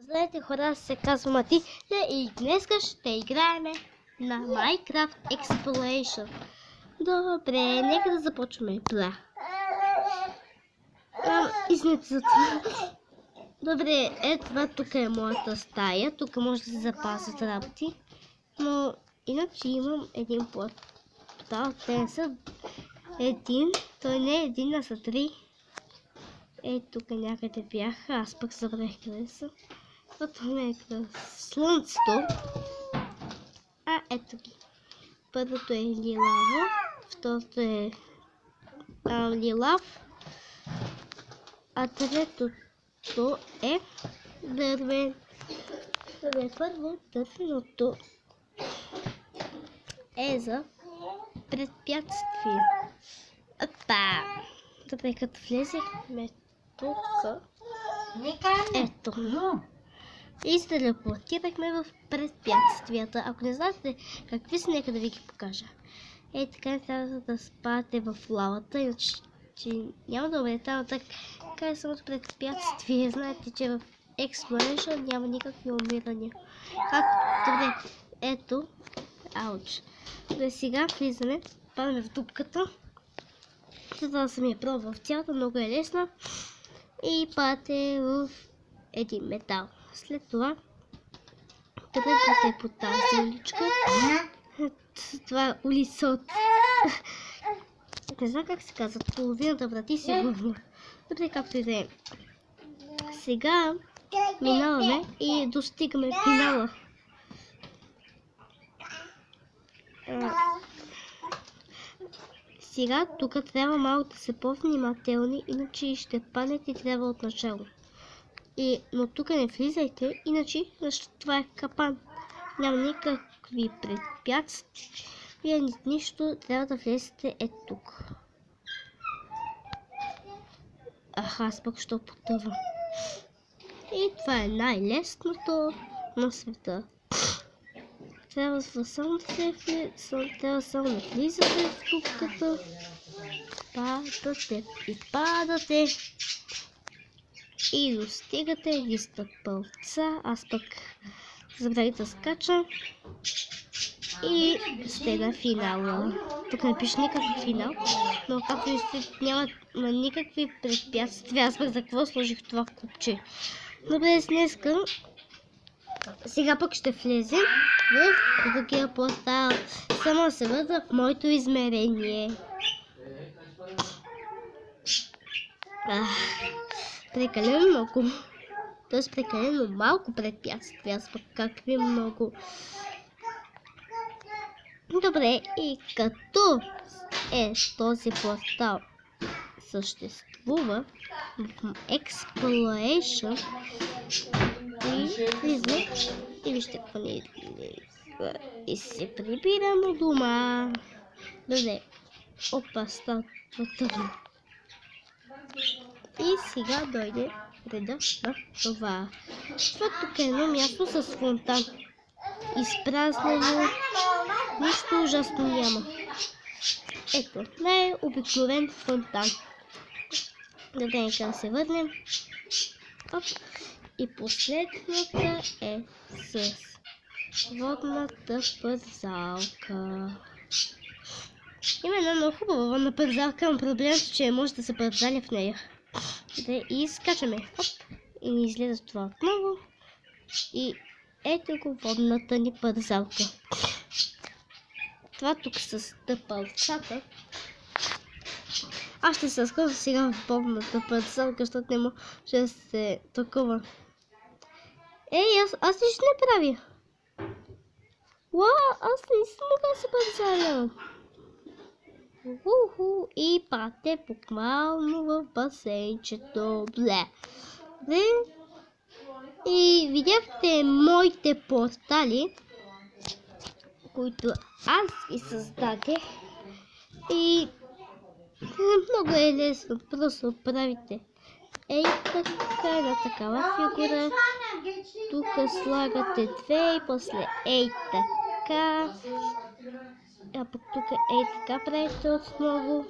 Здравейте хора, се казва Матиля и днес ще играем на Minecraft Exploration. Добре, нека да започваме. Извинете за това. Добре, това тук е моята стая. Тук може да се запазват работи. Но иначе имам един портал. Те са един. Той не е един, а са три. Тук някъде бяха. Аз пък забравих къде са. Това е слънцето. Ето ги. Първото е лилаво. Второто е лилав. А третото е дървен. Първо дървеното е за препятствие. Добре, като влезехме тук, ето, и се телепортирахме в препятствията. Ако не знаете какви са, нека да ви ги покажа. Така трябва да спадате в лавата, иначе няма да бъде там. Така е самото препятствие. Знаете, че в Exploration няма никакви умирания. Добре, ето, ауч. Добре, сега влизаме, падаме в дупката. Това съм я пробвал в цялата, много е лесна. И падате в един метал. След това тръгвате по тази уличка. Това е улица от... Не знам как се казва. Половината врати сигурно. Добре, както и да е. Сега минаваме и достигаме финала. Сега тук трябва малко да се по-внимателни, иначе ще паднете и трябва от начало. Но тук не влизайте, иначе това е капан. Няма никакви препятствия, нищо, трябва да влезете тук. Аз пък ще потъвам. И това е най-лесното на света. Трябва само да влизате в дупката. Падате и падате. И достигате листа пълца. Аз пък забравих да скачам. И сте на финала. Тук не пише никакъв финал. Но както виждате, няма никакви препятствия. Аз пък за какво сложих това купче. Добре, днеска. Сега пък ще влезем в другия портал. Само се върна в моето измерение. Прекалено много. Тоест прекалено малко препятствия. Аз пък какви много. Добре, и като този портал съществува в Exploration и влизам и вижте какво ни и се прибирам у дома. Добре, става тъмно. И сега дойде реда на това. Това тук е едно място с фонтан. Изпразнено. Нищо ужасно няма. Ето, най-обикновен фонтан. Добре, нека да се върнем. И последната е с водната пързалка. Има една много хубава водна пързалка, но проблемът е, че може да се пързаля в нея. И скачаме. И ни излезе това отново. И ето го водната ни пързалка. Това тук с тъпалцата. Аз ще се скоча сега в водната пързалка, защото не може да се такова. Аз нищо не правя. Аз не си мога да се пързаля. И пате буквално в басейнчето. И видяхте моите портали, които аз ги създадех. И много е лесно. Просто правите така една такава фигура. Тук слагате две и после така. А пък тук така правите отново.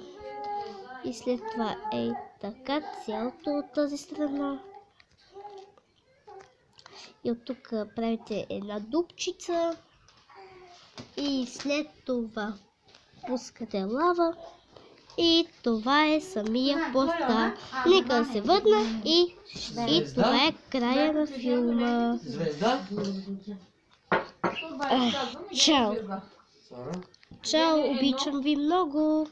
И след това така цялото от тази страна. И от тук правите една дупчица. И след това пускате лава. И това е самия портал. Нека да се върна и това е края на филма. Чао! Чао, обичам ви много!